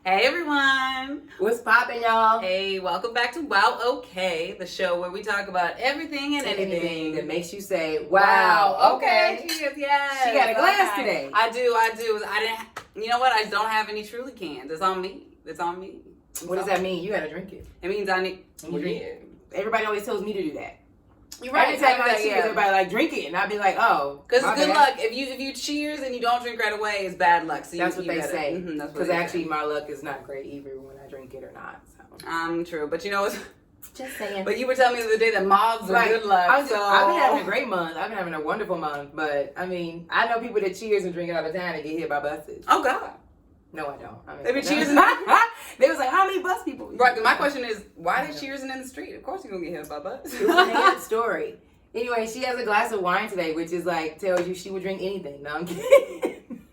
Hey everyone! What's poppin', y'all? Hey, welcome back to Wow Okay, the show where we talk about everything and anything that makes you say, "Wow, okay." Cheers, yes. She got a glass today. I do. I didn't. You know what? I don't have any Truly cans. It's on me. What does that mean? You gotta drink it. It means I need. You drink it. Everybody always tells me to do that. You're right. Every time I cheers, everybody like drink it, and I'd be like, "Oh." Because good luck. If you cheers and you don't drink right away, it's bad luck. So that's what they say. Mm-hmm, because actually, my luck is not great either when I drink it or not. So. True, but you know what's. Just saying. But you were telling me the other day that moths are good luck. I've been having a great month. I've been having a wonderful month. But I mean, I know people that cheers and drink it all the time and get hit by buses. Oh God. No, I don't. I mean, they be cheers. They was like, how many bus people? Right. My question is, why are they cheersing in the street? Of course you're gonna get hit by bus. It was a good story. Anyway, she has a glass of wine today, which is like tells you she would drink anything. No, I'm kidding.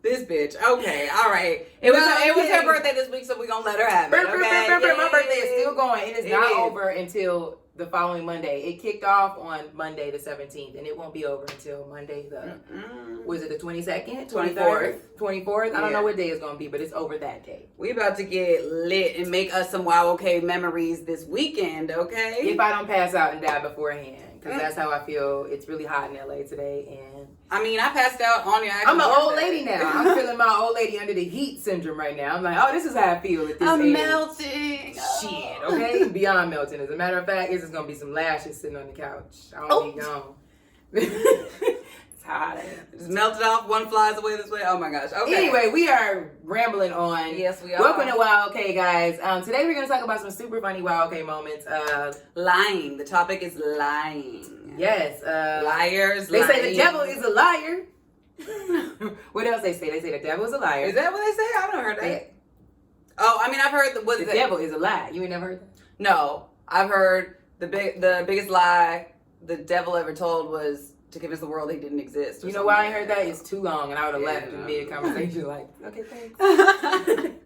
This bitch. Okay, all right. It was her birthday this week, so we're gonna let her have it. Okay? My birthday is still going. It is not over until the following Monday. It kicked off on Monday the 17th, and it won't be over until Monday the was it the 22nd, 24th? I don't know what day it's gonna be, but it's over that day. We about to get lit and make us some wow okay memories this weekend. Okay. If I don't pass out and die beforehand. Because that's how I feel. It's really hot in LA today, and I mean, I passed out on your actual I'm an old lady now. I'm feeling my old lady under the heat syndrome right now. I'm like, oh, this is how I feel at this I'm age. melting. Shit, okay? Beyond melting. As a matter of fact, it's just going to be some lashes sitting on the couch. I'll be gone. It's hot. Just melted off. One flies away this way. Oh, my gosh. Okay. Anyway, we are rambling on. Yes, we are. Welcome to Wow Okay, guys. Today we're going to talk about some super funny Wow Okay moments. Lying. The topic is lying. Yes. Liars. They lying. say the devil is a liar. What else they say? They say the devil is a liar. Is that what they say? I haven't heard that. Oh, I mean, I've heard the devil is a lie. You ain't never heard that? No, I've heard the biggest lie the devil ever told was to convince the world he didn't exist. You know why I heard that? It's too long, and I would have left in mid-conversation like, okay, thanks.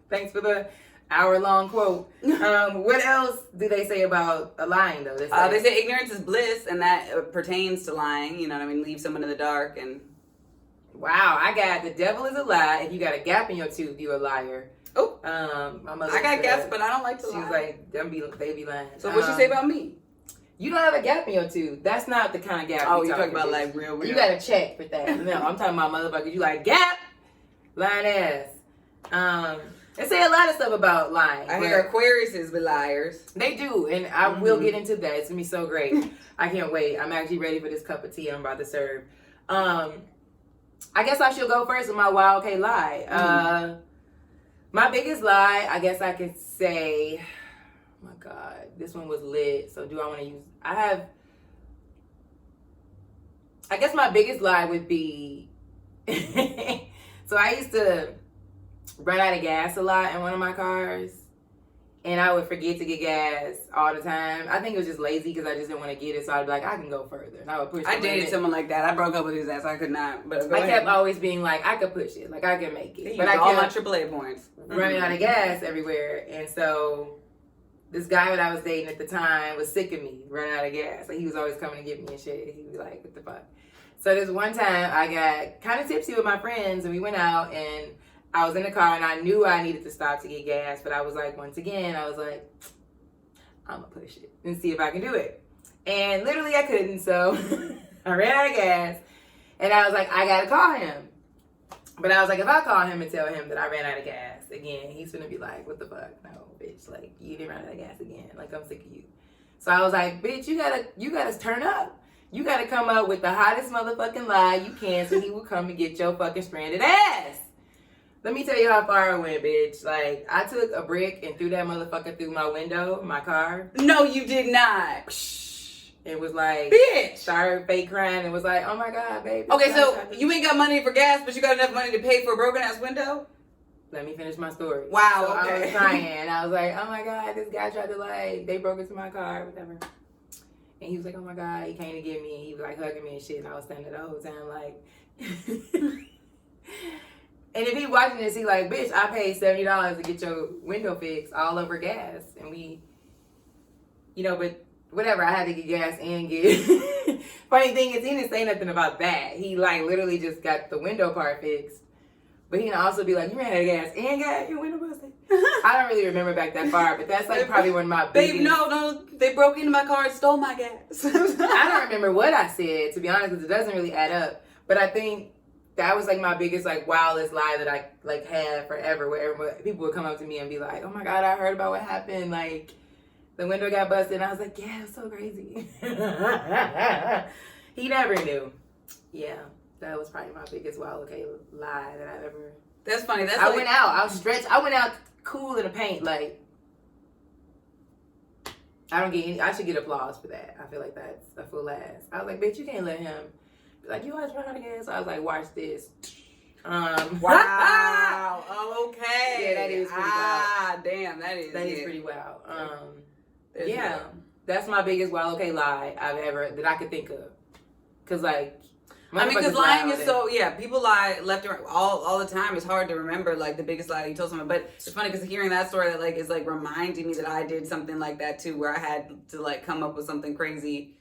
Thanks for the hour-long quote. What else do they say about lying, though? They say ignorance is bliss, and that pertains to lying. You know what I mean? Leave someone in the dark. And wow, I got the devil is a lie. If you got a gap in your tooth, you're a liar. Oh, my mother. I got gaps, but I don't like to lie. She was like, they be lying. So what she say about me? You don't have a gap in your tooth. That's not the kind of gap. Oh, you're talking about like real. You got to check for that. No, I'm talking about motherfuckers. You like gap, lying ass. They say a lot of stuff about lying. I hear Aquariuses be liars. They do, and I will get into that. It's gonna be so great. I can't wait. I'm actually ready for this cup of tea I'm about to serve. I guess I should go first with my wow okay lie. My biggest lie, I guess I could say, oh my God, this one was lit. So do I want to use, I guess my biggest lie would be, so I used to run out of gas a lot in one of my cars. And I would forget to get gas all the time. I think it was just lazy because I just didn't want to get it. So I'd be like, I can go further. And I would push it. I dated someone like that. I broke up with his ass. I could not. But I kept always being like, I could push it. Like, I can make it. But I all my AAA points. Running out of gas everywhere. And so this guy that I was dating at the time was sick of me running out of gas. Like, he was always coming to get me and shit. He'd be like, what the fuck? So this one time I got kind of tipsy with my friends and we went out and I was in the car and I knew I needed to stop to get gas, but I was like, once again, I was like, I'm gonna push it and see if I can do it. And literally I couldn't, so I ran out of gas and I was like, I gotta call him. But I was like, if I call him and tell him that I ran out of gas again, he's gonna be like, what the fuck? No, bitch, like, you didn't run out of gas again. Like, I'm sick of you. So I was like, bitch, you gotta turn up. You gotta come up with the hottest motherfucking lie you can so he will come and get your fucking stranded ass. Let me tell you how far I went, bitch. Like, I took a brick and threw that motherfucker through my window, my car. No, you did not. It was like, bitch. Started fake crying and was like, oh my God, baby. Okay, so you ain't got money for gas, but you got enough money to pay for a broken ass window? Let me finish my story. Wow, so okay. I was crying. I was like, oh my God, this guy tried to like, they broke into my car, whatever. And he was like, oh my God, he came to get me. He was like hugging me and shit. And I was standing the whole time like... And if he watching this, he like, bitch, I paid $70 to get your window fixed all over gas. And we, but whatever, I had to get gas and get... Funny thing is, he didn't say nothing about that. He like literally just got the window part fixed. But he can also be like, you ran out of gas and got your window busted. I don't really remember back that far, but that's like probably one of my biggest. Babe, no, they broke into my car and stole my gas. I don't remember what I said, to be honest, because it doesn't really add up. But I think that was like my biggest, like, wildest lie that I like had forever, where people would come up to me and be like, oh my God, I heard about what happened. Like, the window got busted. And I was like, yeah, it's so crazy. He never knew. Yeah, that was probably my biggest wild, lie that I've ever. That's funny. I went out. I was stretched. I went out cool in the paint. Like, I don't get any. I should get applause for that. I feel like that's a full ass. I was like, bitch, you can't let him be like, you always run out of gas. So I was like, watch this. Wow. Okay. Yeah, that is pretty wild. Damn, that is pretty wild. There's Yeah, no- that's my biggest wild lie that I could think of. Cause like, I mean, because motherfuckers lying loud is so, people lie left and right all the time. It's hard to remember, like, the biggest lie you told someone. But it's funny because hearing that story, that, like, is, like, reminding me that I did something like that, too, where I had to, like, come up with something crazy.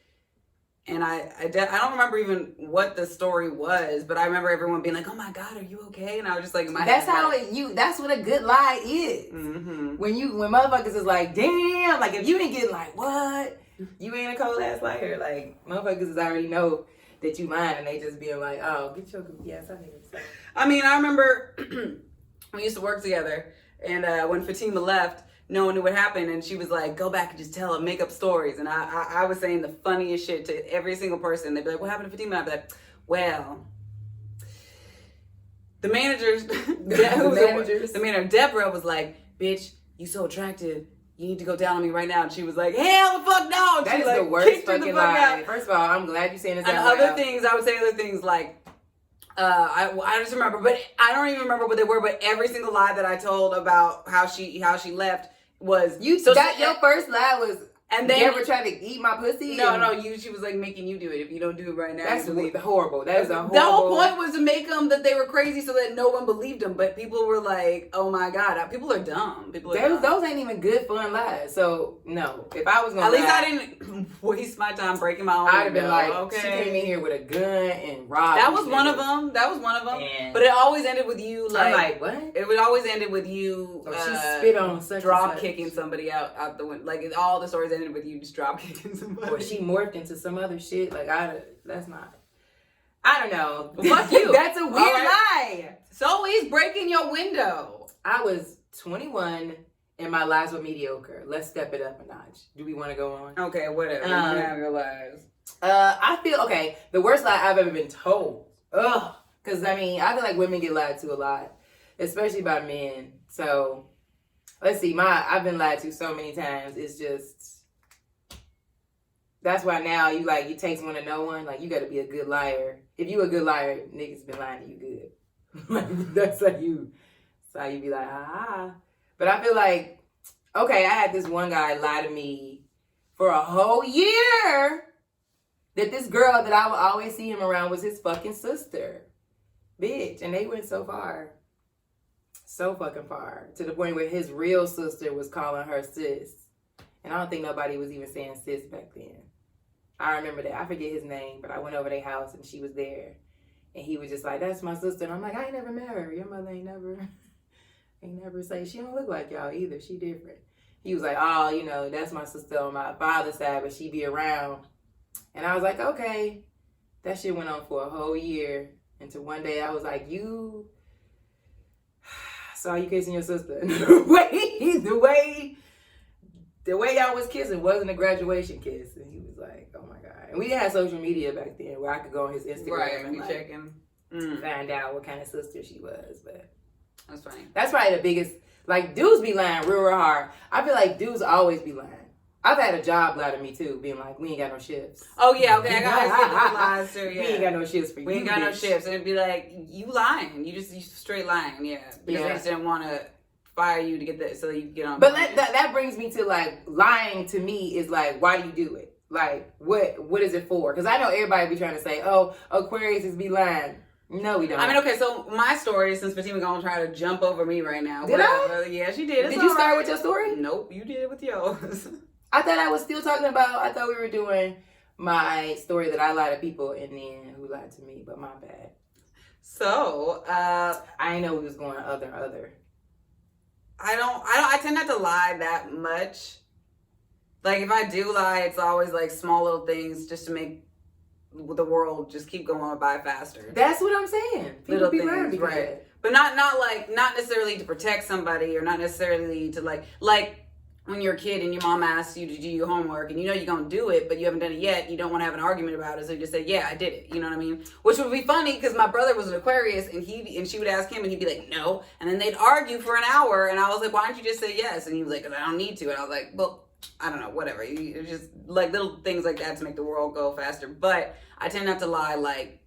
And I don't remember even what the story was, but I remember everyone being like, oh, my God, are you okay? And I was just, like, in my That's head, how like, that's what a good lie is. Mm-hmm. When motherfuckers is like, damn, like, if you ain't getting like, what? You ain't a cold ass liar. Like, motherfuckers is already know that you lying, and they just being like, oh, get your goofy ass out of here. I mean, I remember we used to work together, and when Fatima left, no one knew what happened, and she was like, go back and just tell them, make up stories. And I was saying the funniest shit to every single person. They'd be like, what happened to Fatima? I'd be like, well, the managers, the manager, Deborah, was like, bitch, you so attractive. You need to go down on me right now. And she was like, hell the fuck no. And That she, is like, the worst kicked her the fucking fuck lie. out. First of all, I'm glad you're saying this And out other loud. things, I would say other things like, I just remember, but I don't even remember what they were. But every single lie that I told about how she left was Your first lie was, and then Deborah tried to eat my pussy. she was like making you do it. If you don't do it right now, That's you leave. horrible. That is a horrible. The whole point was to make them that they were crazy so that no one believed them. But people were like, oh my God, people are dumb. Those ain't even good fun lies. So no, if I was gonna at least lie, I didn't waste my time breaking my own. I'd have been like, okay. She came in here with a gun and robbed. That was one of them. And But it always ended with you I'm like, what? It would always ended with you. She spit on such drop and such. kicking somebody out the window. Like all the stories ended with you just drop kicking somebody. Or she morphed into some other shit. Like that's not. I don't know. Well, fuck you. That's a weird right. lie. So he's breaking your window. I was 21 and my lies were mediocre. Let's step it up a notch. Do we want to go on? Okay, whatever. You have your lies. I feel okay. The worst lie I've ever been told. Ugh. Because I mean, I feel like women get lied to a lot, especially by men. So let's see. I've been lied to so many times. It's just. That's why now you takes one to know one. Like, you got to be a good liar. If you a good liar, niggas been lying to you good. Like, that's how you be like, ah. But I feel like, okay, I had this one guy lie to me for a whole year that this girl that I would always see him around was his fucking sister. Bitch. And they went so far. So fucking far. To the point where his real sister was calling her sis. And I don't think nobody was even saying sis back then. I remember that. I forget his name, but I went over their house and she was there. And he was just like, that's my sister. And I'm like, I ain't never met her. Your mother ain't never say, she don't look like y'all either. She different. He was like, oh, that's my sister on my father's side, but she be around. And I was like, okay. That shit went on for a whole year. Until one day I was like, you saw you kissing your sister. The way y'all was kissing wasn't a graduation kiss. And he was like, oh my God. And we didn't have social media back then where I could go on his Instagram Right, and you checking. find out what kind of sister she was. But that's funny. That's probably the biggest, like, dudes be lying real hard. I feel like dudes always be lying. I've had a job lie to me too, being like, we ain't got no shifts. Oh yeah, okay, I got the lies too. Yeah, we ain't got no shifts for you. We ain't got no bitch. shifts, and it'd be like, you lying. You straight lying. Yeah, because they just didn't want to fire you to get that so that you can get on. But that brings me to, like, lying to me is like, why do you do it? Like, what is it for? Because I know everybody be trying to say, oh, Aquarius is be lying. No, we don't. I mean, okay, so my story, since Fatima gonna try to jump over me right now. Did I? Yeah, she did. Did you start with your story? Nope, you did it with yours. I thought we were doing my story that I lie to people and then who lied to me, but my bad. So, I didn't know we was going other. I tend not to lie that much. Like, if I do lie, it's always like small little things just to make the world just keep going by faster. That's what I'm saying. People Little be things, lying because right? But not necessarily to protect somebody, or not necessarily to like when you're a kid and your mom asks you to do your homework and you know you're gonna do it, but you haven't done it yet. You don't want to have an argument about it, so you just say, "Yeah, I did it." You know what I mean? Which would be funny because my brother was an Aquarius, and she would ask him, and he'd be like, "No," and then they'd argue for an hour, and I was like, "Why don't you just say yes?" And he was like, "'Cause I don't need to," and I was like, "Well, I don't know, whatever." It's just like little things like that to make the world go faster. But I tend not to lie like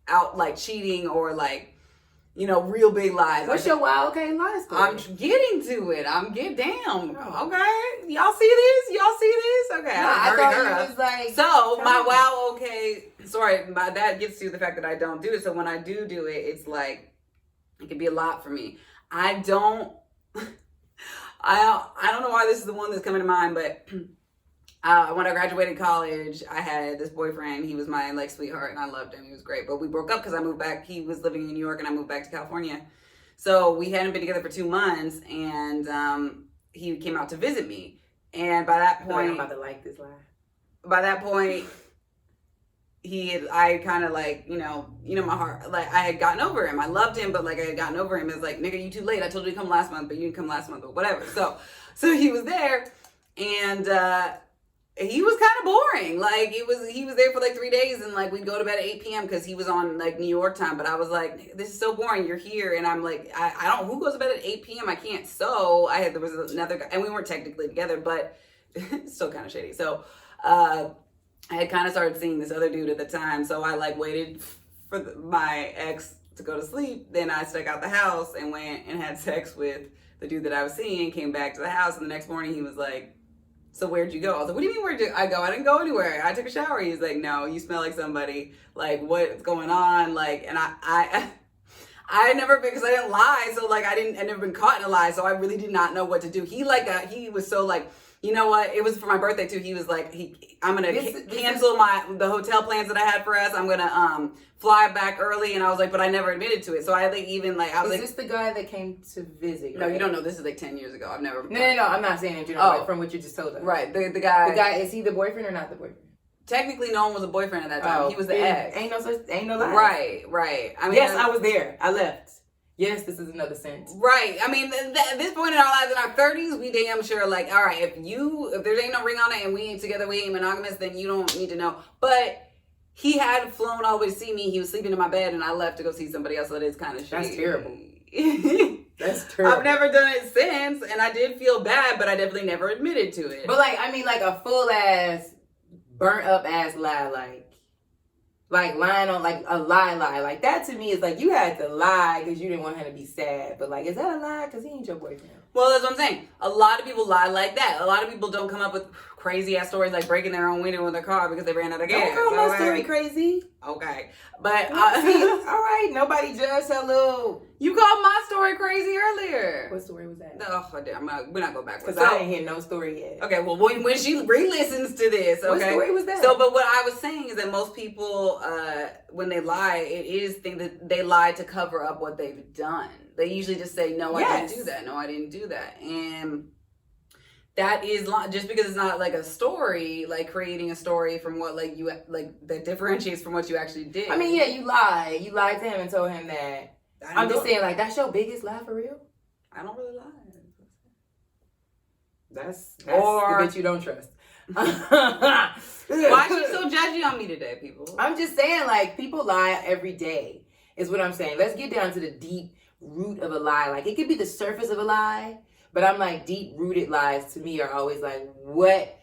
out like cheating or like, you know, real big lies. What's your wild okay lie story? I'm getting to it. I'm get down. Okay, y'all see this? Y'all see this? Okay, I thought it was like. So my wow okay. Sorry, that gets to the fact that I don't do it. So when I do it, it's like it can be a lot for me. I don't. I don't know why this is the one that's coming to mind, but when I graduated college, I had this boyfriend. He was my like sweetheart, and I loved him. He was great, but we broke up because I moved back. He was living in New York, and I moved back to California. So we hadn't been together for 2 months, and he came out to visit me. And by that point, I'm about to like this lie. By that point, I kind of like, you know, my heart, like I had gotten over him. I loved him, but like I had gotten over him. It's like, nigga, you too late. I told you to come last month, but you didn't come last month, but whatever. So he was there, and he was kind of boring. Like he was there for like 3 days, and like we'd go to bed at 8 p.m. because he was on like New York time. But I was like, this is so boring. You're here, and I'm like, I don't. Who goes to bed at 8 p.m.? I can't. So there was another guy, and we weren't technically together, but it's still kind of shady. So I had kind of started seeing this other dude at the time. So I like waited for my ex to go to sleep. Then I stuck out the house and went and had sex with the dude that I was seeing. Came back to the house, and the next morning he was like, "So where'd you go?" I was like, "What do you mean where'd you?" I go, "I didn't go anywhere. I took a shower." He's like, "No, you smell like somebody. Like what's going on?" Like, and I had never been, because I didn't lie. So like I'd never been caught in a lie. So I really did not know what to do. He was so like, you know what? It was for my birthday too. He was like, I'm gonna cancel the hotel plans that I had for us. I'm gonna fly back early, and I was like, but I never admitted to it. So I like even like I was Is this the guy that came to visit? No, you don't know. This is like 10 years ago. I've never. No. I'm not saying it. You know, like from what you just told us. Right. The guy. The guy, is he the boyfriend or not the boyfriend? Technically, no one was a boyfriend at that time. He was the ex. Ain't no lie. Right. I mean, yes, I was there. I left. Yes, this is another sense. Right. I mean, at this point in our lives, in our 30s, we damn sure like, all right, if there ain't no ring on it and we ain't together, we ain't monogamous, then you don't need to know. But he had flown all the way to see me. He was sleeping in my bed, and I left to go see somebody else. So that is kind of shitty. That's terrible. That's terrible. I've never done it since, and I did feel bad, but I definitely never admitted to it. But like, I mean, like a full ass, burnt up ass lie, like lying on like a lie, like that to me is like you had to lie because you didn't want him to be sad. But like, is that a lie? Because he ain't your boyfriend. Well, that's what I'm saying. A lot of people lie like that. A lot of people don't come up with crazy ass stories like breaking their own window in their car because they ran out of gas. Don't call my story crazy. Okay, but all right, nobody judged her little. You called my story crazy earlier. What story was that? Oh, we're not going backwards. Because I didn't hear no story yet. Okay, well, when she re-listens to this, okay. What story was that? So, but what I was saying is that most people, when they lie, it is think that they lie to cover up what they've done. They usually just say, "No, I didn't do that. No, I didn't do that," and that is just because it's not like a story, like creating a story from what like you like that differentiates from what you actually did. I mean, yeah, you lied. You lied to him and told him that. I'm just saying, like, that's your biggest lie for real? I don't really lie. That's the bitch you don't trust. Why is she so judgy on me today, people? I'm just saying, like, people lie every day, is what I'm saying. Let's get down to the deep root of a lie. Like, it could be the surface of a lie, but I'm like, deep-rooted lies to me are always like, what?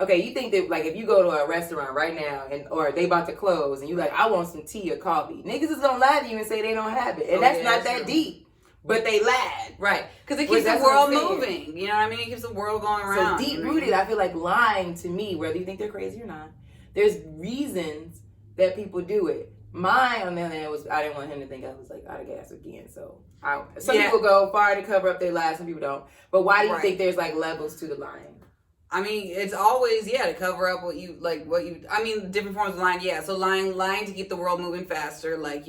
Okay, you think that, like, if you go to a restaurant right now, or they about to close, and you like, I want some tea or coffee. Niggas is gonna lie to you and say they don't have it. And that's not that deep. But they lied. Right. Because it keeps the world moving. You know what I mean? It keeps the world going around. So deep-rooted, I feel like lying to me, whether you think they're crazy or not, there's reasons that people do it. Mine, on the other hand, was I didn't want him to think I was, like, out of gas again. So some people go far to cover up their lies, some people don't. But why do you think there's, like, levels to the lying? I mean, it's always, to cover up I mean, different forms of lying, so lying to keep the world moving faster, like,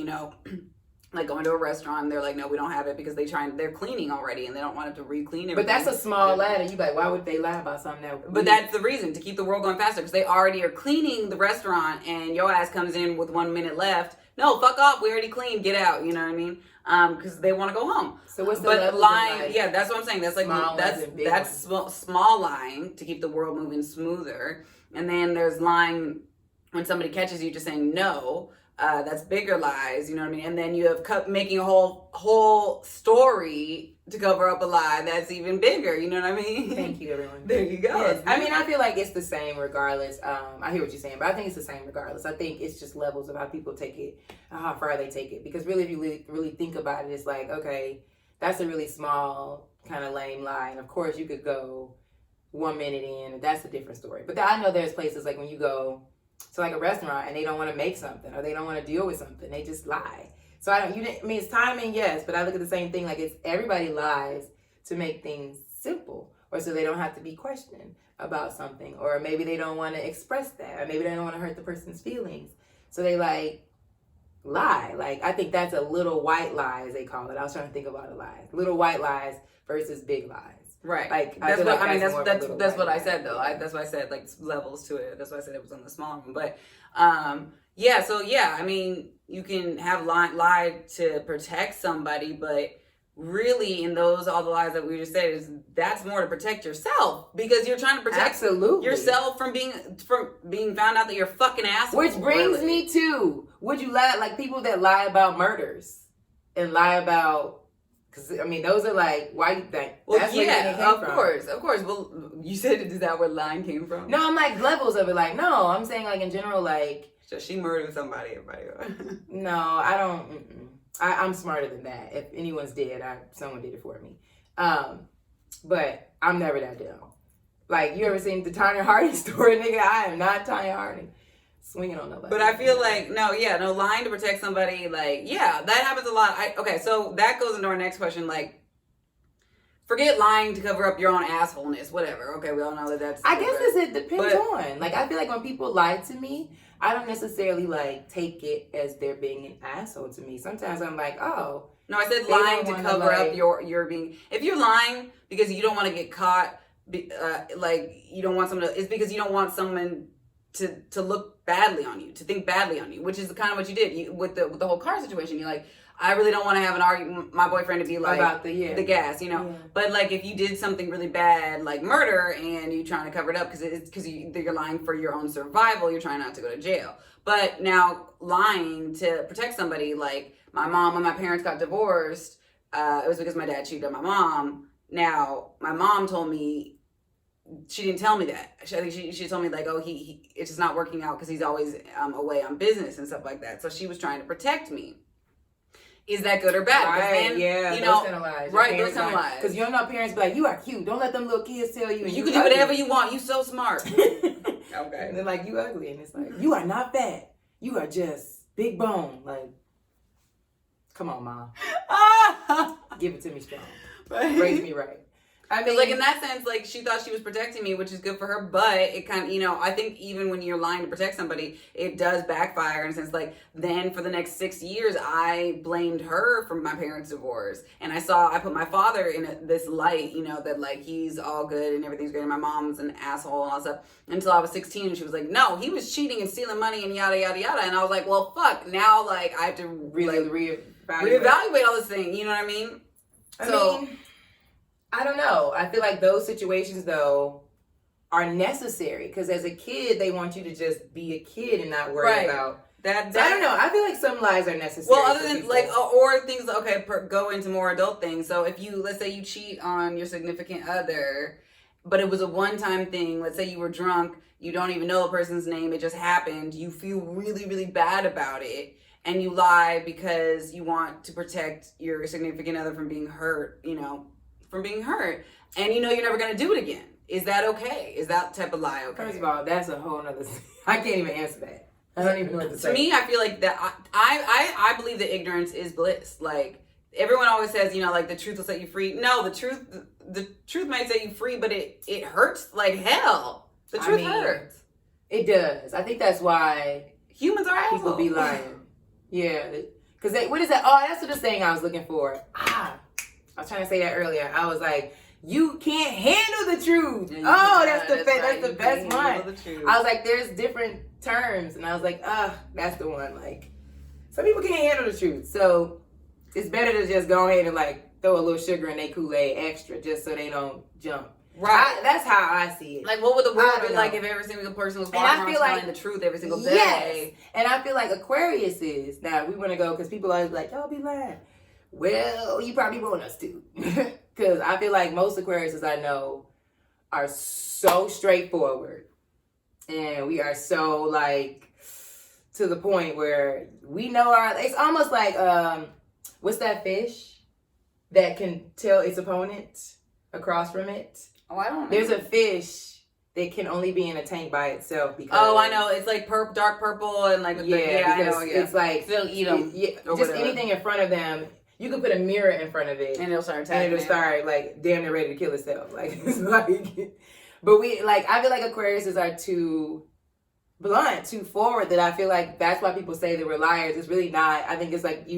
like going to a restaurant and they're like, no, we don't have it because they're cleaning already and they don't want it to re-clean everything. But that's a small lie. You like, why would they lie about something that? But that's the reason, to keep the world going faster, because they already are cleaning the restaurant and your ass comes in with 1 minute left. No, fuck off. We already cleaned. Get out. You know what I mean? Because they want to go home. So what's the but lying? Like, that's what I'm saying. That's like that's small lying to keep the world moving smoother. And then there's lying when somebody catches you just saying no. That's bigger lies. You know what I mean? And then you have making a whole story to cover up a lie that's even bigger. You know what I mean? Thank you, everyone. There you go. Yes. I mean, I feel like it's the same regardless. I hear what you're saying, but I think it's the same regardless. I think it's just levels of how people take it, how far they take it. Because really, if you really think about it, it's like, okay, that's a really small kind of lame lie. And of course, you could go 1 minute in, and that's a different story. But I know there's places like when you go to like a restaurant and they don't want to make something or they don't want to deal with something, they just lie. So I mean, it's timing, yes, but I look at the same thing, like it's everybody lies to make things simple or so they don't have to be questioned about something, or maybe they don't want to express that, or maybe they don't want to hurt the person's feelings. So they like lie. Like, I think that's a little white lie, as they call it. I was trying to think about a lie. Little white lies versus big lies. Right. Like, that's what I mean. That's what I said lie. though. That's why I said like levels to it. That's why I said it was on the small one. But I mean, you can have lied to protect somebody, but really in all the lies that we just said, that's more to protect yourself, because you're trying to protect yourself from being found out that you're a fucking asshole. Which brings me to, would you lie, like people that lie about murders and lie about, because I mean those are like, why you think? Well, that's where it came of from. course. Well, you said, is that where lying came from? No, I'm like levels of it. Like, no, I'm saying like in general, like. So she murdered somebody, everybody. No, I don't. I'm smarter than that. If anyone's dead, someone did it for me. But I'm never that dumb. Like, you ever seen the Tanya Harding story, nigga? I am not Tanya Harding swinging on nobody. But I feel like lying to protect somebody, like, that happens a lot. So that goes into our next question, like, forget lying to cover up your own assholeness, whatever. Okay, we all know that's. I guess it depends on. Like, I feel like when people lie to me, I don't necessarily like take it as they're being an asshole to me. Sometimes I'm like, oh. No, I said lying to cover up your being. If you're lying because you don't want to get caught, like you don't want someone to, it's because you don't want someone to look badly on you, to think badly on you, which is kind of what you did with the whole car situation. You're like, I really don't want to have an argument, my boyfriend to be like about the gas, Yeah. But like if you did something really bad, like murder, and you're trying to cover it up because you're lying for your own survival, you're trying not to go to jail. But now lying to protect somebody, like my mom, when my parents got divorced, it was because my dad cheated on my mom. Now my mom told me, she didn't tell me that. I think she told me like, oh, he it's just not working out because he's always away on business and stuff like that. So she was trying to protect me. Is that good or bad? Right, then, those kind of lies. Right, those kind of lies. Because you know parents be like, you are cute. Don't let them little kids tell you. You can do whatever you want. You so smart. Okay. And they're like, you ugly. And it's like, you are not fat. You are just big bone. Like, come on, Mom. Give it to me strong. Raise me right. I mean, like in that sense, like she thought she was protecting me, which is good for her. But it kind of, I think even when you're lying to protect somebody, it does backfire in a sense. Like then for the next 6 years, I blamed her for my parents' divorce, and I put my father in this light, that like he's all good and everything's great, and my mom's an asshole and all that stuff. Until I was 16, and she was like, no, he was cheating and stealing money and yada yada yada, and I was like, well, fuck. Now like I have to really reevaluate all this thing. You know what I mean? I don't know. I feel like those situations, though, are necessary. Because as a kid, they want you to just be a kid and not worry about that. So I don't know. I feel like some lies are necessary. Well, other than like, or things, go into more adult things. So if let's say you cheat on your significant other, but it was a one-time thing. Let's say you were drunk. You don't even know the person's name. It just happened. You feel really, really bad about it. And you lie because you want to protect your significant other from being hurt, from being hurt, and you're never going to do it again. Is that okay? Is that type of lie okay? First of all, that's a whole nother thing. I can't even answer that. I don't even know what to say. To me, I feel like that I believe that ignorance is bliss. Like everyone always says, like the truth will set you free. No, the the truth might set you free, but it hurts like hell. The truth hurts. It does. I think that's why humans are people assholes. be lying. Yeah. Because what is that? Oh, that's the saying I was looking for. I was trying to say that earlier. I was like, you can't handle the truth. Yeah, that's the best one. I was like, there's different terms. And I was like, that's the one. Like, some people can't handle the truth. So it's better to just go ahead and like throw a little sugar in their Kool-Aid extra just so they don't jump. Right. That's how I see it. Like, what would the world be like if every single person was walking around telling the truth every single day? Yes. And I feel like Aquarius is. Now, we want to go, because people always be like, y'all be lying. Well, you probably want us to. Because I feel like most Aquariuses I know are so straightforward. And we are so, like, to the point where we know it's almost like, what's that fish that can tell its opponent across from it? Oh, I don't know. There's a fish that can only be in a tank by itself. Because, I know. It's like dark purple and like, I know. Yeah. It's like, they'll eat them. Just anything in front of them. You could put a mirror in front of it. And it'll start attacking. And it'll start like damn near ready to kill itself. Like, it's like, but I feel like Aquariuses are too blunt, too forward, that I feel like that's why people say that we're liars. It's really not. I think it's like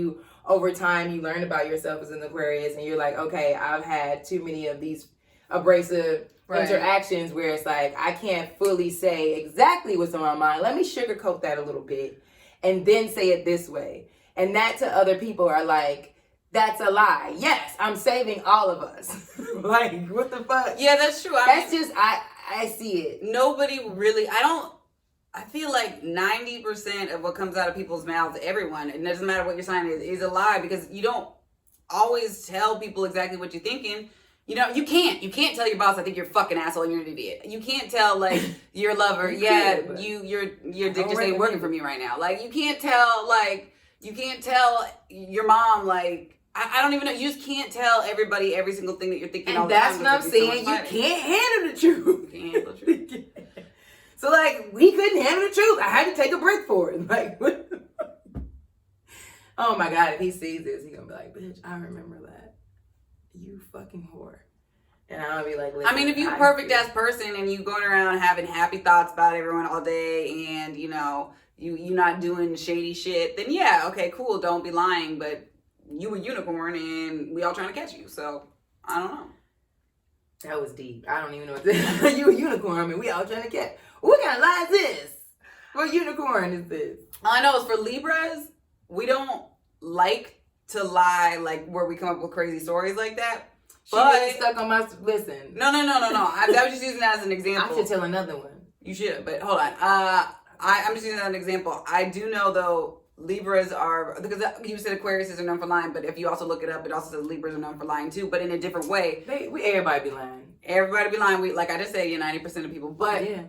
over time, you learn about yourself as an Aquarius and you're like, okay, I've had too many of these abrasive interactions where it's like, I can't fully say exactly what's on my mind. Let me sugarcoat that a little bit and then say it this way. And that to other people are like, that's a lie. Yes, I'm saving all of us. Like, what the fuck? Yeah, that's true. I see it. Nobody really, I feel like 90% of what comes out of people's mouths, everyone, it doesn't matter what your sign is a lie, because you don't always tell people exactly what you're thinking. You know, you can't tell your boss, I think you're a fucking asshole and you're an idiot. You can't tell, like, your lover, your dick just ain't working for me right now. Like, you can't tell your mom, like, I don't even know. You just can't tell everybody every single thing that you're thinking. And that's what I'm saying. You can't handle the truth. You can't handle the truth. So, like, we couldn't handle the truth. I had to take a break for it. Like, what? Oh my God, if he sees this, he's gonna be like, bitch, I remember that. You fucking whore. And I'll be like, I mean, if you're a perfect ass person and you going around having happy thoughts about everyone all day and, you know, you not doing shady shit, then yeah, okay, cool, don't be lying, but you a unicorn and we all trying to catch you, so I don't know. That was deep. I don't even know what this you a unicorn, I mean, we all trying to catch. What kind of lie is this? What unicorn is this? All I know is for Libras, we don't like to lie, like where we come up with crazy stories like that. But really stuck on my listen. No. I was just using that as an example. I should tell another one. You should, but hold on. I'm just using that as an example. I do know though, Libras are, because you said Aquarius are known for lying, but if you also look it up, it also says Libras are known for lying too, but in a different way. Everybody be lying. Everybody be lying. Like I just say, 90% of people, but yeah.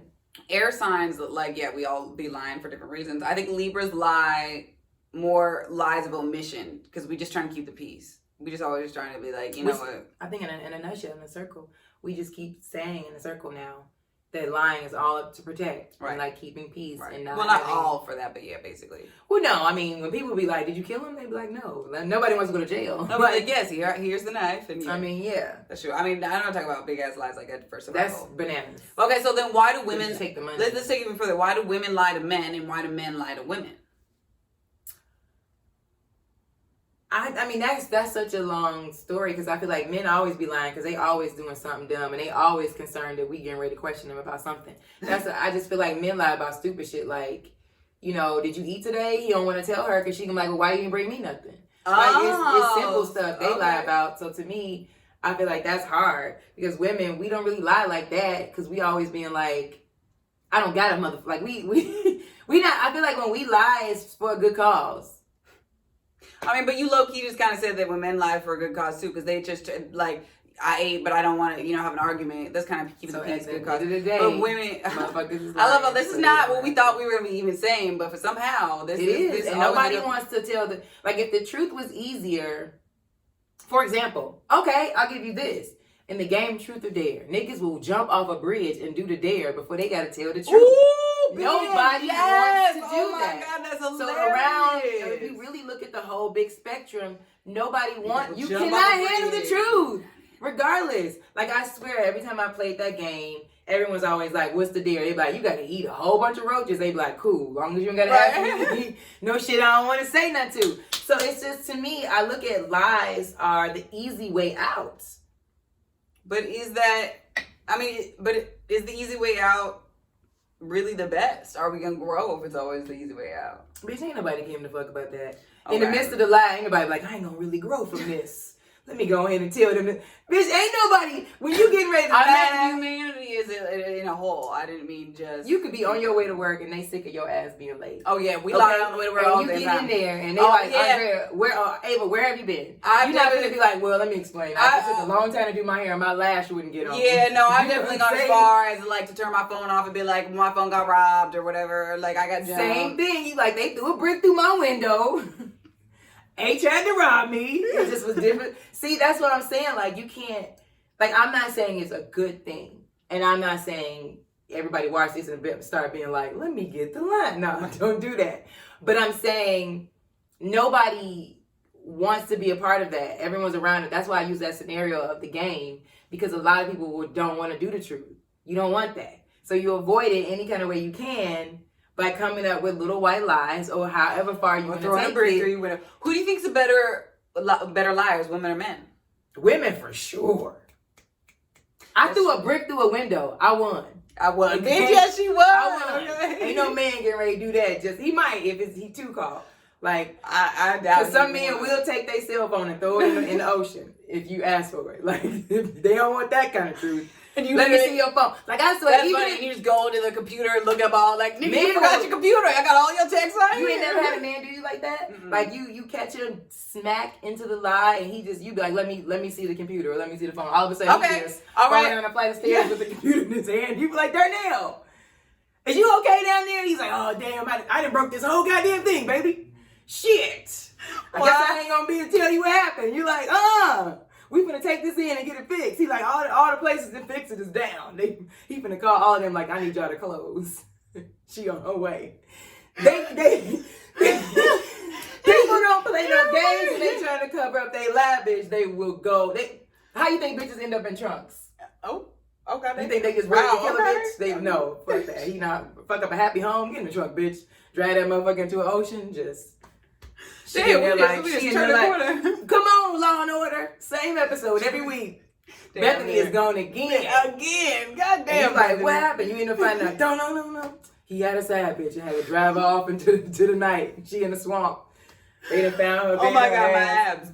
Air signs, like, we all be lying for different reasons. I think Libras lie more lies of omission because we just trying to keep the peace. We just always trying to be like, know what? I think in a nutshell, in a circle, we just keep saying in a circle now that lying is all up to protect, right? And like keeping peace, right? And not all for that, but yeah, basically. Well, no, I mean, when people be like, "Did you kill him?" They be like, "No." Like, nobody wants to go to jail. Nobody, like, yes, here's the knife, and yeah. I mean, yeah, that's true. I mean, I don't talk about big ass lies like that for survival. That's bananas. Okay, so then why do women take the money? Let's take it even further. Why do women lie to men, and why do men lie to women? I mean, that's such a long story because I feel like men always be lying because they always doing something dumb and they always concerned that we getting ready to question them about something. I just feel like men lie about stupid shit like, did you eat today? He don't want to tell her because she can be like, well, why you didn't bring me nothing? Like, it's simple stuff they lie about. So to me, I feel like that's hard because women, we don't really lie like that because we always being like, I don't got a motherfucker. Like we not, I feel like when we lie, it's for a good cause. I mean, but you low-key just kind of said that when men lie for a good cause, too, because they just, like, I ate, but I don't want to, have an argument. That's kind of keeping the peace, good cause. But women, I love how this is not what we thought we were going to be even saying, but for somehow, this is. And nobody wants to tell like, if the truth was easier, for example, okay, I'll give you this. In the game Truth or Dare, niggas will jump off a bridge and do the dare before they got to tell the truth. Ooh, nobody wants to do that. God, that's hilarious. So around, if you really look at the whole big spectrum, nobody wants, you cannot handle the truth. regardless. Like, I swear, every time I played that game, everyone's always like, what's the deal? They be like, you got to eat a whole bunch of roaches. They be like, cool. As long as you don't got to ask me no shit I don't want to say nothing to. So it's just, to me, I look at lies are the easy way out. But is that, is the easy way out really the best? Are we going to grow if it's always the easy way out? Bitch, ain't nobody came to fuck about that. Okay. In the midst of the lie, ain't nobody like, I ain't gonna really grow from this. Let me go ahead and tell them that. Bitch, ain't nobody, when you getting ready to I meant humanity is in a whole. I didn't mean just. you could be on your way to work and they sick of your ass being late. Oh, yeah, we lie on the way to work all and day. you get in there and they yeah. Andrea, Ava, where have you been? You're not gonna be like, well, let me explain. It took a long time to do my hair and my lash wouldn't get on. Yeah, no, I've definitely gone as far as like to turn my phone off and be like, my phone got robbed or whatever. Like, I got jumped. Same thing. You like, they threw a brick through my window. They tried to rob me. It just was different. See, that's what I'm saying. Like, you can't, like, I'm not saying it's a good thing. And I'm not saying everybody watch this and start being like, let me get the line. No, don't do that. But I'm saying nobody wants to be a part of that. Everyone's around it. That's why I use that scenario of the game, because a lot of people don't want to do the truth. You don't want that. So you avoid it any kind of way you can by coming up with little white lies or however far you want to take it. Who do you think's a better liars, women or men? Women for sure. I threw a brick through a window. I won. Bitch, yes, she was. I won. Okay. Ain't no man getting ready to do that. Just he might if he too called. Like I doubt. Because some men will take their cell phone and throw it in the ocean if you ask for it. Like they don't want that kind of truth. And you let me see your phone. Like I swear, that's funny. You just go to the computer and look up all like, nigga, you forgot your computer. I got all your texts on You here. ain't never had a man do you like that? Mm-mm. Like you catch him smack into the lie, and you be like, let me see the computer or let me see the phone. All of a sudden, okay, he just falling down a flight of stairs with the computer in his hand. You be like, Darnell, is you okay down there? And he's like, oh damn, I done broke this whole goddamn thing, baby. Shit. I guess I ain't gonna be to tell you what happened. You like, we finna take this in and get it fixed. He like, all the places to fix it is down. He finna call all of them like, I need y'all to close. She on her way. People don't play no games and they trying to cover up they lie, bitch. They will go. How you think bitches end up in trunks? Oh, okay. You think they just ready to kill a bitch? They no, fuck that. He not fuck up a happy home, get in the trunk, bitch. Drag that motherfucker into an ocean, just. She in there like, come on, Law and Order. Same episode every week. Damn, Bethany is gone again. Goddamn. Like, what happened? You end up finding out. No. He had a side bitch and had to drive off into the night. She in the swamp. They done found her. Oh my God,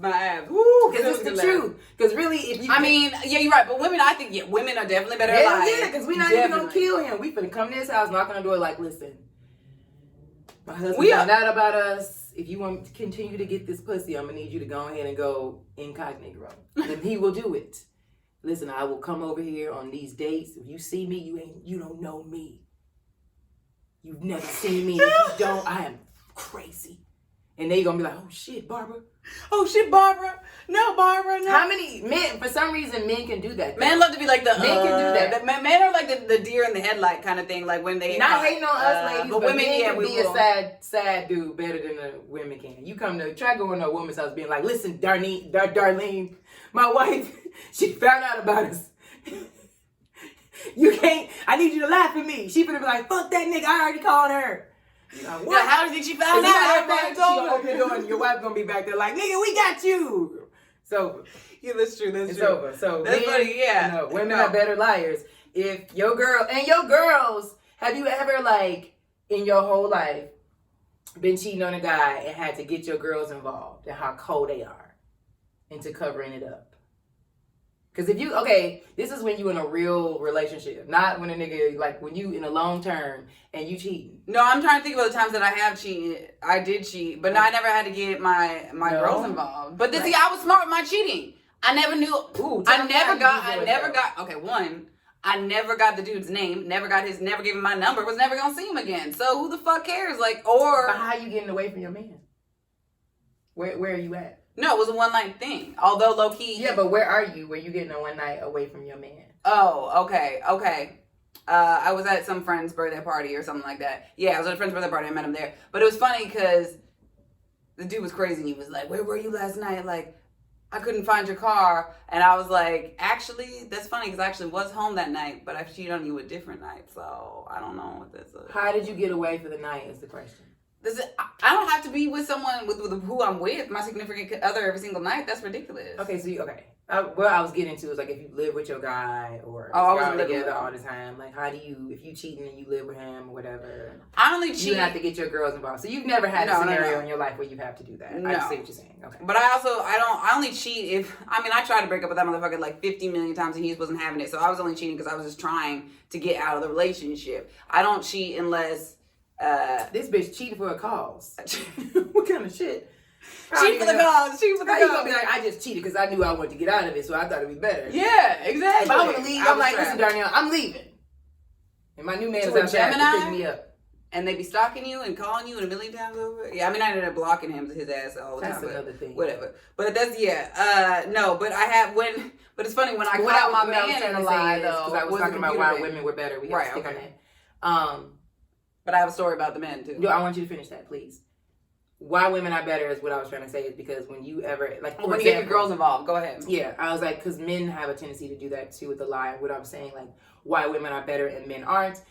my abs. Woo, because it's the truth. Because really, if you. I mean, yeah, you're right. But women, I think, women are definitely better at lying. Yeah, because we're not even going to kill him. We finna come to his house, knock on the door, like, listen. My husband found out about us. If you want to continue to get this pussy, I'm going to need you to go ahead and go incognito. And he will do it. Listen, I will come over here on these dates. If you see me, you don't know me. You've never seen me. If you don't, I am crazy. And they going to be like, oh shit, Barbara. No, Barbara, no. How many men, for some reason, men can do that. Men love to be like men can do that. Men are like the deer in the headlight kind of thing. Like when they. Not hating on us ladies, but women can be will. a sad dude better than the women can. You try going to a woman's house being like, listen, Darlene, my wife, she found out about us. I need you to laugh at me. She finna be like, fuck that nigga, I already called her. Like, what? Yeah, how do you think she found out? Everybody told her. Open the door and your wife gonna be back there like, nigga, we got you. So yeah, that's true. It's over. So that's funny. Yeah, women are better liars. If your girls, have you ever like in your whole life been cheating on a guy and had to get your girls involved and how cold they are into covering it up? Because this is when you in a real relationship, not when a nigga, like when you in a long term and you cheating. No, I'm trying to think of the times that I have cheated. I did cheat, but I never had to get my girls involved. But see, I was smart with my cheating. I never knew. I never got the dude's name, never gave him my number, was never gonna see him again. So who the fuck cares? But how are you getting away from your man? Where are you at? No, it was a one night thing. Although low key. Yeah, but where are you? Where you getting a one night away from your man? Oh, okay. I was at some friend's birthday party or something like that. Yeah, I was at a friend's birthday party. I met him there. But it was funny because the dude was crazy. And he was like, where were you last night? Like, I couldn't find your car. And I was like, actually, that's funny because I actually was home that night, but I cheated on you a different night. So I don't know what this is. How did you get away for the night is the question. I don't have to be with someone with who I'm with, my significant other, every single night. That's ridiculous. Okay, so what I was getting to is like if you live with your guy or I y'all wasn't living together with all the time, like how do you, if you cheating and you live with him or whatever, I only cheat. you have to get your girls involved. So you've never had a scenario in your life where you have to do that. No. I see what you're saying. Okay. But I only cheat if, I tried to break up with that motherfucker like 50 million times and he just wasn't having it. So I was only cheating because I was just trying to get out of the relationship. I don't cheat unless, this bitch cheated for a cause. What kind of shit? Cheat for the cause. Cheat for the How you cause. gonna be like, I just cheated because I knew I wanted to get out of it, so I thought it'd be better. Yeah, exactly. If I want to leave, I'm like, listen, trapped. Darnell, I'm leaving. And my new man So is outside to Gemini? pick me up. And they be stalking you and calling you a million times over. Yeah, I ended up blocking his ass all the That's time. another thing. Whatever. But that's no. But but it's funny when I caught my man in a lie though. Because I was talking about why women were better. We have to stick on that. But I have a story about the men too. I want you to finish that, please. Why women are better is what I was trying to say. Is because when you ever when you get your girls involved, go ahead. Yeah, I was like, because men have a tendency to do that too with the lie. What I'm saying, like why women are better and men aren't.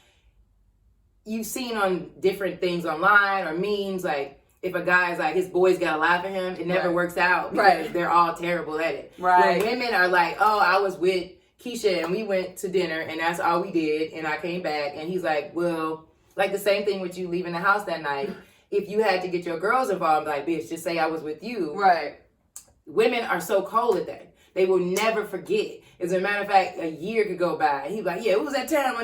You've seen on different things online or memes, like if a guy's like his boys gotta lie for him, it never works out because they're all terrible at it. Right. When women are like, oh, I was with Keisha and we went to dinner and that's all we did and I came back and he's like, well, like the same thing with you leaving the house that night. If you had to get your girls involved, like, bitch, just say I was with you. Right. Women are so cold at that. They will never forget. As a matter of fact, a year could go by. And he's like, yeah, it was that time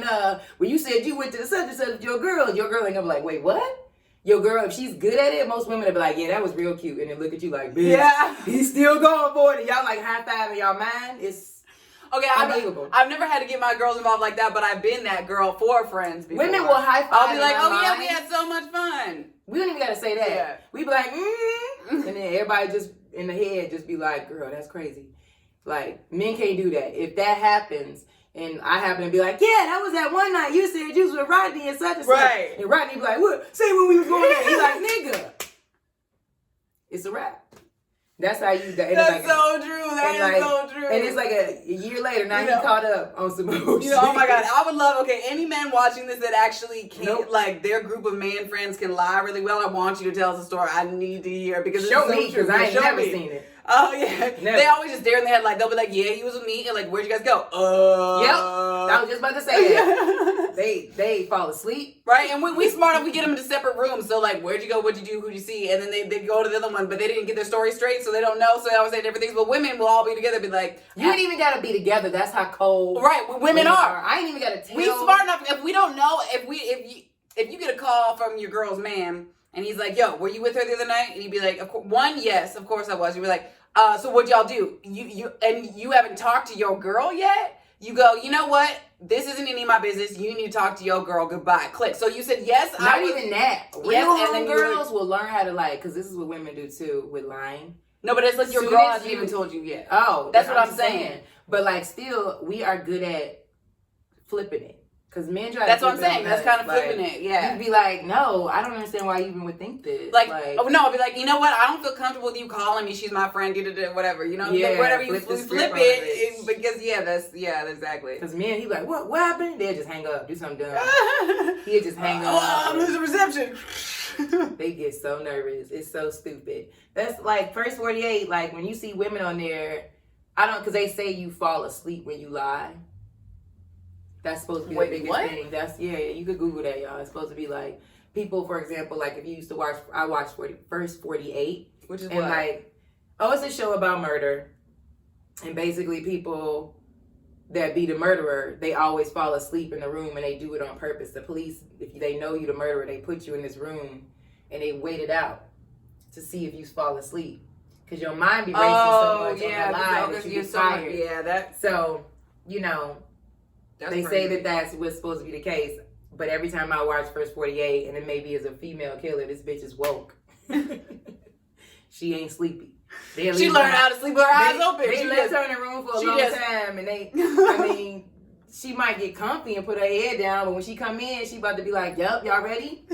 when you said you went to the such and such with your girl. And your girl ain't gonna be like, wait, what? Your girl, if she's good at it, most women will be like, yeah, that was real cute. And then look at you like, bitch, he's still going for it. And y'all like high five in y'all mind. It's unbelievable. I've never had to get my girls involved like that, but I've been that girl for friends before. Women will high five. I'll be like, oh yeah, we had so much fun. We don't even gotta say that. Yeah. We be like, and then everybody just in the head just be like, girl, that's crazy. Like, men can't do that. If that happens, and I happen to be like, yeah, that was that one night you said you was with Rodney and such and such. Right. And Rodney be like, what? Say when we was going there. He's like, nigga. It's a wrap. That's how you... That's so true. That is so true. And it's like a year later, now he caught up on some bullshit. Oh my God. I would love, any men watching this that actually can't, like, their group of man friends can lie really well, I want you to tell us a story I need to hear because it's Show so me, true. because I ain't never seen it. Oh, yeah. Never. They always just dare in their head, like, they'll be like, yeah, he was with me, and like, where'd you guys go? Yep. I was just about to say that. They fall asleep. Right, and we smart enough, we get them into separate rooms. So like, where'd you go? What'd you do? Who'd you see? And then they go to the other one, but they didn't get their story straight, so they don't know. So they always say different things. But women will all be together, be like, you ain't even gotta be together. That's how cold. Right, women are. I ain't even gotta tell. We smart enough. If we don't know, if you get a call from your girl's man, and he's like, yo, were you with her the other night? And you'd be like, yes, of course I was. You'd be like, so what'd y'all do? You haven't talked to your girl yet? You go, you know what? This isn't any of my business. You need to talk to your girl. Goodbye. Click. So you said yes. Not even that. Yes, and then girls will learn how to because this is what women do too with lying. No, but it's like your girl hasn't even told you yet. Oh, that's what I'm saying. But still, we are good at flipping it. Because men try That's to what I'm saying. That's kind of flipping it. Yeah. You'd be like, no, I don't understand why you even would think this. I'll be like, you know what? I don't feel comfortable with you calling me. She's my friend. Whatever. You know, whatever you flip it. Because that's exactly. Because men, he be like, what happened? They'll just hang up, do something dumb. He'll just hang up. I'm losing reception. They get so nervous. It's so stupid. That's like First 48. Like when you see women on there, because they say you fall asleep when you lie. That's supposed to be the biggest thing. You could Google that, y'all. It's supposed to be like people, for example, like if you used to watch, I watched First 48. Which is and it's a show about murder. And basically people that be the murderer, they always fall asleep in the room and they do it on purpose. The police, if they know you the murderer, they put you in this room and they wait it out to see if you fall asleep. Because your mind be racing so much on the lie that you get tired. So, they say that's what's supposed to be the case. But every time I watch First 48, and it maybe is a female killer, this bitch is woke. She ain't sleepy. She learned how to sleep with her eyes open. They left her in the room for a long time, and she might get comfy and put her head down, but when she come in, she about to be like, yup, y'all ready?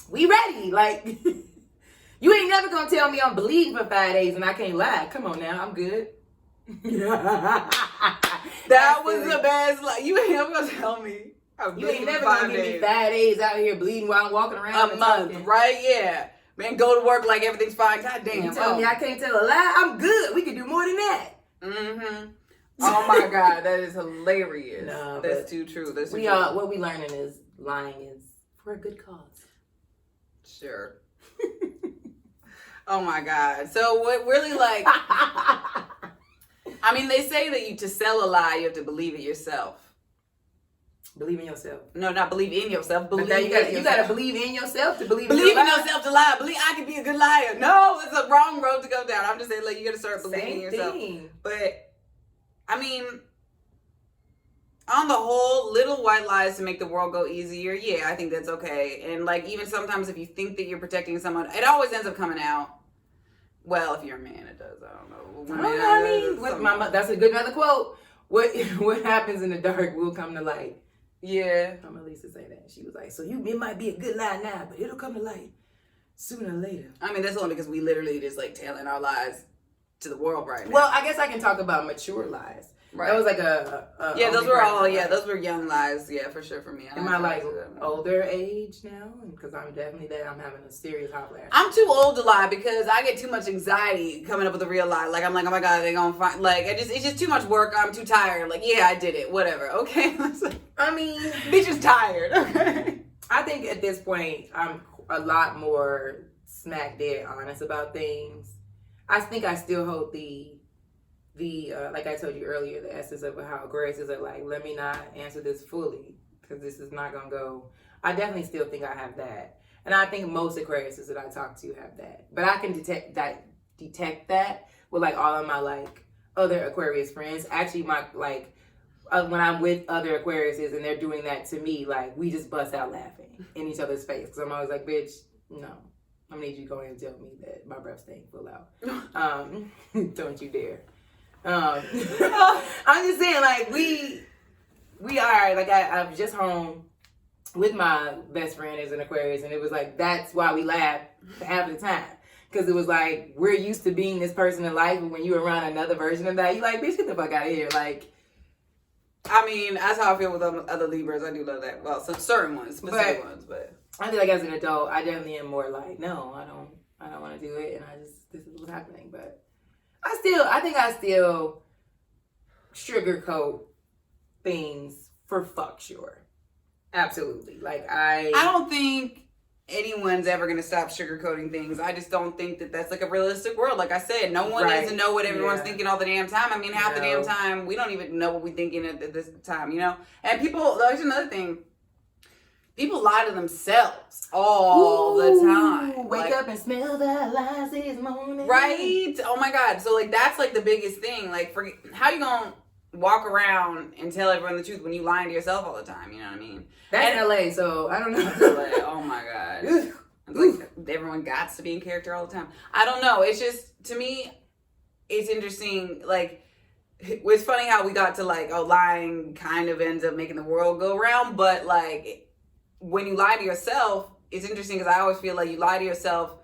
We ready. You ain't never gonna tell me I'm bleeding for 5 days and I can't lie. Come on now, I'm good. That was the best. Like, you ain't never gonna tell me. You ain't never gonna give me 5 days out here bleeding while I'm walking around. A month, talking. right? Yeah. Man, go to work like everything's fine. God damn. You tell me I can't tell a lie? I'm good. We can do more than that. Mm-hmm. Oh my God, that is hilarious. No, that's too true. That's too we true. are. What we learning is lying is for a good cause. Sure. Oh my God. So what really like? I mean, they say that to sell a lie, you have to believe it yourself. Believe in yourself. No, not believe in yourself. Believe you gotta believe in yourself to believe in yourself to lie. Believe I can be a good liar. No, it's a wrong road to go down. I'm just saying, like, you gotta start believing in yourself. But I mean, on the whole, little white lies to make the world go easier. Yeah, I think that's okay. And like, even sometimes if you think that you're protecting someone, it always ends up coming out. Well, if you're a man, it does. I don't know. That's a good another quote. What happens in the dark will come to light. Yeah. I'm at least to say that. She was like, so it might be a good lie now, but it'll come to light sooner or later. I mean, that's only because we literally just like telling our lies to the world right now. Well, I guess I can talk about mature lies. Right. That was like those were young lies. Yeah, for sure for me. Am I like older age now? Because I'm definitely that I'm having a serious hot flash. I'm too old to lie because I get too much anxiety coming up with a real lie. Like I'm like, oh my God, they're gonna find it's just too much work. I'm too tired. Like, yeah, I did it. Whatever. Okay. I mean, bitch is tired. Okay. I think at this point I'm a lot more smack dead honest about things. I think I still hold the like I told you earlier, the essence of how Aquariuses are like, let me not answer this fully because this is not gonna go. I definitely still think I have that, and I think most Aquariuses that I talk to have that. But I can detect that with like all of my like other Aquarius friends. Actually, my like when I'm with other Aquariuses and they're doing that to me, like we just bust out laughing in each other's face because I'm always like, bitch, no. I'm gonna need you to go ahead and tell me that my breath staying full out. Don't you dare. I'm just saying, like we are like I was just home with my best friend as an Aquarius, and it was like that's why we laugh half the time because it was like we're used to being this person in life, and when you're around another version of that, you like, bitch, get the fuck out of here. Like, I mean, that's how I feel with other Libras. I do love that. Well, some certain ones, specific ones, but I feel like as an adult, I definitely am more like, no, I don't want to do it, and this is what's happening, but. I think I still sugarcoat things for fuck sure. Absolutely. Like I don't think anyone's ever going to stop sugarcoating things. I just don't think that that's like a realistic world. Like I said, no one needs to know what everyone's thinking all the damn time. I mean, half the damn time, we don't even know what we're thinking at this time, you know? And people, there's another thing. People lie to themselves all the time. Wake up and smell the lies this morning. Right? Oh my God. So like that's like the biggest thing. Like how you gonna walk around and tell everyone the truth when you lying to yourself all the time? You know what I mean? That's LA, so I don't know. LA. Oh my God. It's like everyone got to be in character all the time. I don't know. It's just, to me, it's interesting. Like, it's funny how we got to like, lying kind of ends up making the world go round, but like, when you lie to yourself, it's interesting because I always feel like you lie to yourself.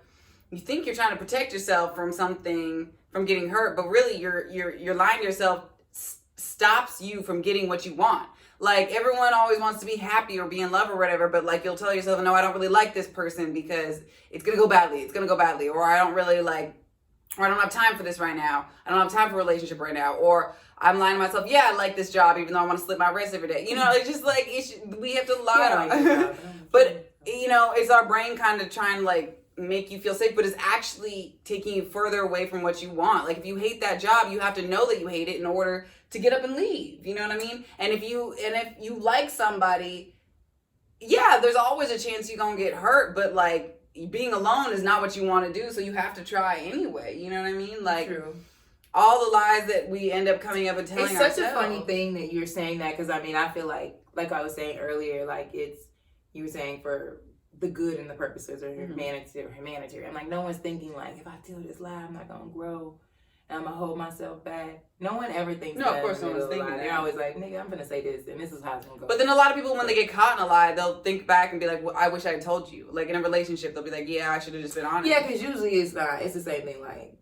You think you're trying to protect yourself from something, from getting hurt, but really you're lying to yourself stops you from getting what you want. Like everyone always wants to be happy or be in love or whatever, but like you'll tell yourself, no, I don't really like this person because it's gonna go badly. It's gonna go badly, or I don't really like, or I don't have time for this right now. I don't have time for a relationship right now, or I'm lying to myself. Yeah, I like this job, even though I want to slip my wrist every day. You know, it's just like we have to lie to it. But you know, it's our brain kind of trying to like make you feel safe, but it's actually taking you further away from what you want. Like if you hate that job, you have to know that you hate it in order to get up and leave. You know what I mean? And if you like somebody, yeah, there's always a chance you're gonna get hurt, but like being alone is not what you want to do, so you have to try anyway. You know what I mean? Like. True. All the lies that we end up coming up and telling ourselves. It's such a funny thing that you're saying that, because I mean, I feel like I was saying earlier, like you were saying for the good and the purposes or humanitarian. I'm like, no one's thinking like, if I tell this lie, I'm not gonna grow. and I'm gonna hold myself back. No one ever thinks No, that. of course in the no one's middle of a thinking lie. that. They're always like, nigga, I'm gonna say this, and this is how it's gonna go. But then a lot of people, when they get caught in a lie, they'll think back and be like, well, I wish I had told you. Like in a relationship, they'll be like, yeah, I should have just been honest. yeah, because usually it's not. It's the same thing. Like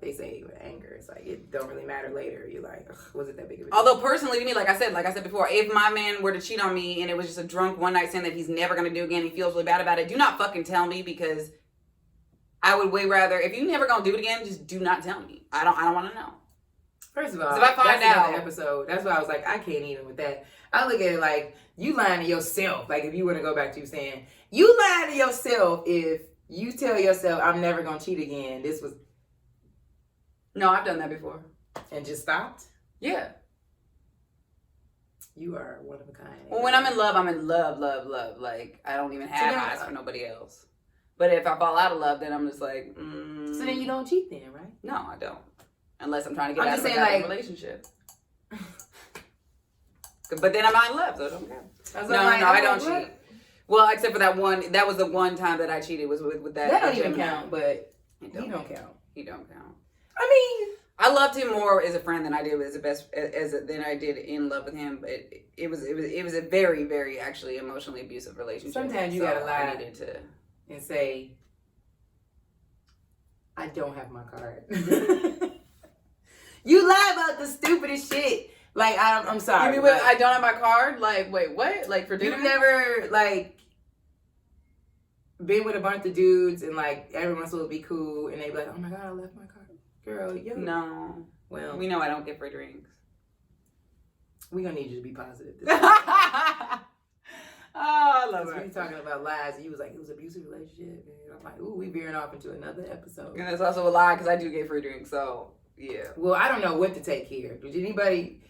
they say with anger, it's like it don't really matter later. You're like, ugh, was it that big of a deal? Although personally to me, like I said before, if my man were to cheat on me and it was just a drunk one night stand that he's never gonna do again, he feels really bad about it, do not fucking tell me, because I would way rather, if you never gonna do it again, just do not tell me. I don't want to know. First of all, if I find that's out another episode. That's why I was like, I can't even with that. I look at it like you lying to yourself. Like if you want to go back to you saying you lying to yourself if you tell yourself I'm never gonna cheat again. This was No, I've done that before. and just stopped. Yeah. You are one of a kind. Well, when I'm in love, I'm in love. Like I don't even have eyes for nobody else. But if I fall out of love, then I'm just like, So then you don't cheat then, right? No, I don't. Unless I'm trying to get I'm out of just a saying, goddamn like- relationship. But then I'm not in love, so I don't care. No, like, I don't what? cheat. Well, except for that one. That was the one time that I cheated was with that. That don't even Gemini. count, but He he don't count. He don't count. I mean, I loved him more as a friend than I did as than I did in love with him. But it was a very, very actually emotionally abusive relationship. Sometimes you So gotta lie. I needed to. and say, I don't have my card. You lie about the stupidest shit. Like I'm sorry. You mean with, but I don't have my card? Like, wait, what? Like for dinner? you've never like been with a bunch of dudes and like everyone's supposed to be cool and they be like, oh my god, I left my card. Girl, yo. No. Well, We know I don't get free drinks. we gonna need you to be positive. Oh, I love Because we it. talking about lies and you was like, it was an abusive relationship. And I'm like, ooh, we veering off into another episode. And it's also a lie because I do get free drinks. So yeah. Well, I don't know what to take here. Did anybody?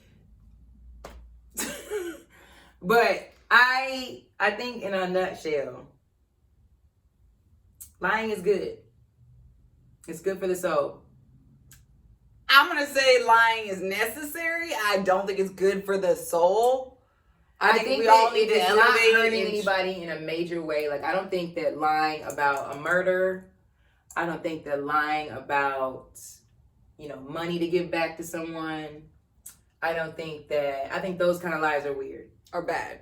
But I think in a nutshell, lying is good. It's good for the soul. I'm gonna say lying is necessary. I don't think it's good for the soul. I think we that all need if to it's not elevate hurting and- anybody in a major way. Like I don't think that lying about a murder. I don't think that lying about money to give back to someone. I think those kind of lies are weird. Or bad.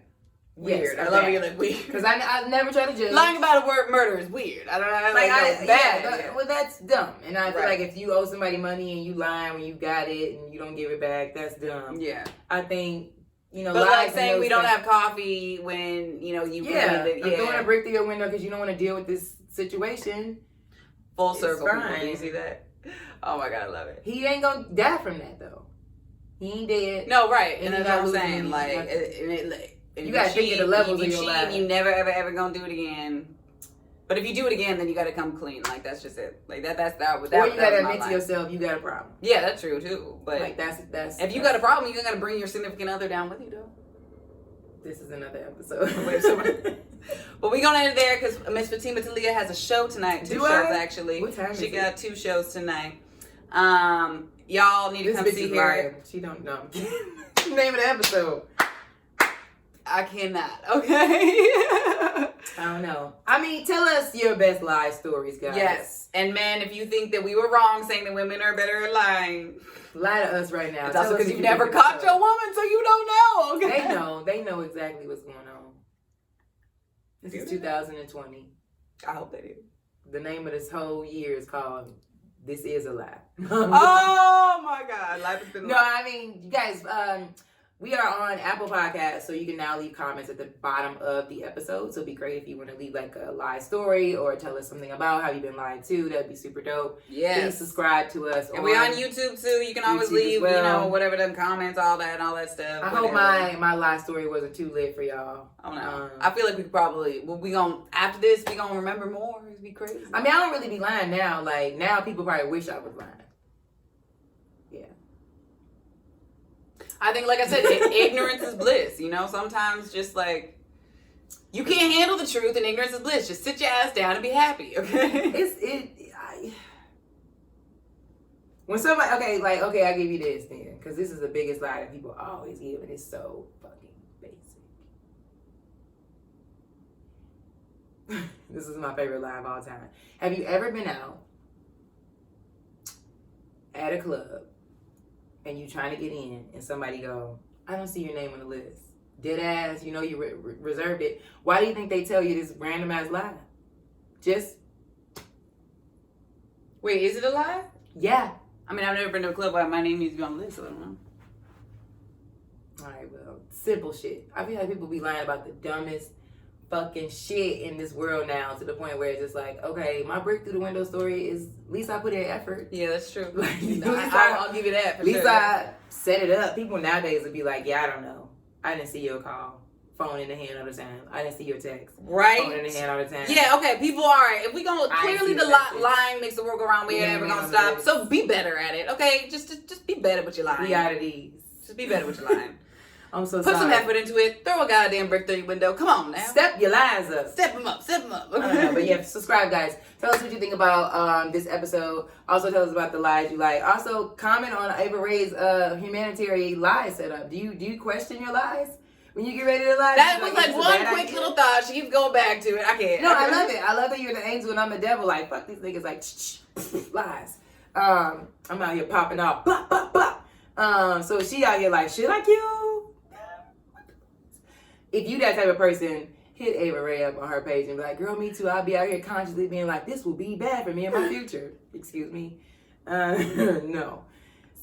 Yes, Weird. or I love bad. it. Like weird. Because I never try to judge. Lying about a word murder is weird. I don't know. Like, bad. yeah, well, that's dumb. And I feel Right. like if you owe somebody money and you lie when you got it and you don't give it back, that's dumb. Yeah. I think, But lies like and saying those we don't things- have coffee when, you Yeah, really I'm throwing a brick through your window because you don't want to deal with this situation. Full It's circle. People. fine. Do you see that? Oh my God, I love it. He ain't gonna die from that though. He ain't dead. No, right. And And you that's what I'm gotta lose saying. money. Like, You if you gotta think of the levels of your life. You never, ever gonna do it again. But if you do it again, then you gotta come clean. Like, that's just it. Like, that's that. Or you that gotta was my admit to life. yourself you got a problem. Yeah, that's true too. But Like that's if you got a problem, you gotta bring your significant other down with you, though. this is another episode. Wait, so- But we gonna end it there because Miss Fatima Talia has a show tonight. Two Do shows I? actually. What time is She it? got 2 shows tonight. Y'all need to This come bitch see is her. lying. She don't know. Name of the episode. I cannot. Okay. I don't know. I mean, tell us your best lie stories, guys. Yes. And men, if you think that we were wrong saying that women are better at lying, Lie to us right now. it's Tell also us because what you've you never think of caught the your show. woman, so you don't know. Okay. They know. They know exactly what's going on. This is 2020. I hope they do. The name of this whole year is called "This Is a Lie." Oh my God. Life has been No, I mean, you guys, we are on Apple Podcasts, so you can now leave comments at the bottom of the episode. So it'd be great if you want to leave like a lie story or tell us something about how you've been lied to. That'd be super dope. Please Yes. subscribe to us. And we on YouTube too. You can always YouTube as leave, well. whatever them comments, all that stuff. I hope whatever. my lie story wasn't too lit for y'all. Oh no. Um, I feel like we could probably after this we gonna remember more. It'd be crazy. I mean, I don't really be lying now. Like now, people probably wish I was lying. I think, like I said, ignorance is bliss. Sometimes just like you can't handle the truth, and ignorance is bliss. Just sit your ass down and be happy, okay? When somebody okay, I give you this then, because this is the biggest lie that people always give, and it's so fucking basic. This is my favorite lie of all time. Have you ever been out at a club and you trying to get in and somebody go, I don't see your name on the list. Dead ass, you know you reserved it. Why do you think they tell you this random ass lie? Just, Wait, is it a lie? yeah. I mean, I've never been to a club where my name needs to be on the list, so I don't know. All right, well, simple shit. I feel like people be lying about the dumbest fucking shit in this world now, to the point where it's just like, okay, my break through the window story is, at least I put in effort. Yeah, that's true. Like, I'll give you that. For At least sure. I set it up. People nowadays would be like, yeah, I don't know. I didn't see your call. Phone in the hand all the time. I didn't see your text. Right? Phone in the hand all the time. Yeah, okay, people are. If we gonna I clearly see the that shit. lying makes the world go round, we ain't Yeah, ever man, gonna stop. it is. So be better at it, okay? Just be better with your lying. We out of these. Just be better with your lying. I'm so Put sorry. some effort into it. Throw a goddamn brick through your window. Come on now. Step your lies up. Step them up. Step them up. I don't know, but yeah, subscribe, guys. Tell us what you think about this episode. Also, tell us about the lies you like. Also, comment on Ava Ray's humanitarian lie setup. Do you question your lies when you get ready to lie? That You was like, like "This is a one bad quick idea?" little thought. She keeps going back to it. I can't. No, I love it. I love that you're the angel and I'm the devil. Like, fuck these niggas. Like, lies. I'm out here popping off. Bop, bop, bop. So she out here like, should I kill? If you that type of person, hit Ava Ray up on her page and be like, girl, me too. I'll be out here consciously being like, this will be bad for me in my future. Excuse me. No.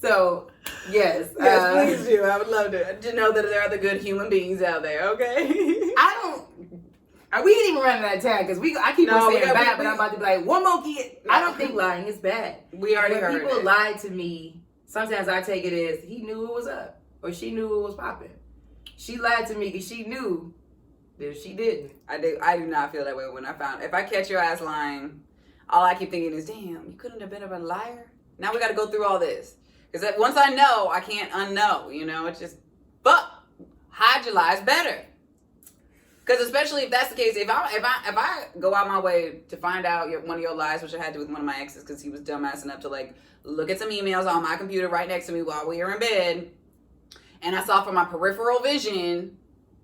So, yes. Yes, please do. I would love to know that there are other good human beings out there, okay? I don't. We ain't even running out of time because I keep on saying bad, but I'm about to be like, one more kid. I don't think lying is bad. We already When heard people it. lie to me, sometimes I take it as he knew it was up or she knew it was popping. She lied to me because she knew that she didn't. I do not feel that way when I found. If I catch your ass lying, all I keep thinking is, damn, you couldn't have been a liar. Now we got to go through all this because once I know, I can't unknow. You know, it's just, but hide your lies better. Because especially if that's the case, if I go out my way to find out one of your lies, which I had to with one of my exes because he was dumbass enough to like look at some emails on my computer right next to me while we were in bed, and I saw from my peripheral vision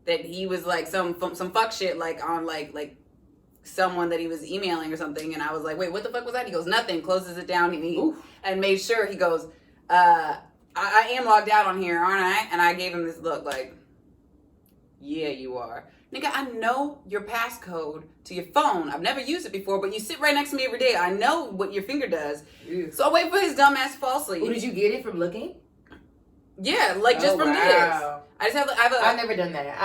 that he was like some fuck shit like on like someone that he was emailing or something, and I was like, wait, what the fuck was that? He goes, nothing. Closes it down. And made sure he goes, I am logged out on here, aren't I? And I gave him this look like, yeah, you are. Nigga, I know your passcode to your phone. I've never used it before, but you sit right next to me every day. I know what your finger does. Ew. So I wait for his dumb ass to fall asleep. Did you get it from looking? Yeah, like just from this. I just have I've never done that.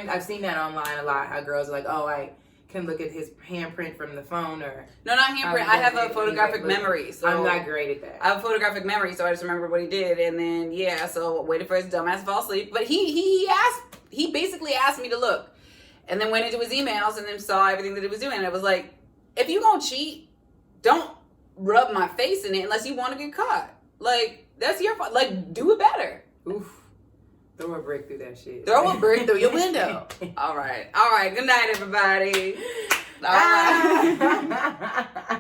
I've seen that online a lot. How girls are like, oh, I can look at his handprint from the phone or. No, not handprint. I have a photographic memory. So I'm not great at that. I have a photographic memory, so I just remember what he did, and then yeah, so waited for his dumb ass to fall asleep. But he basically asked me to look, and then went into his emails and then saw everything that he was doing. And it was like, if you gonna cheat, don't rub my face in it unless you want to get caught. Like that's your fault. Like do it better. Oof. Throw a brick through that shit. Throw a brick through your window. All right. Good night, everybody. All right.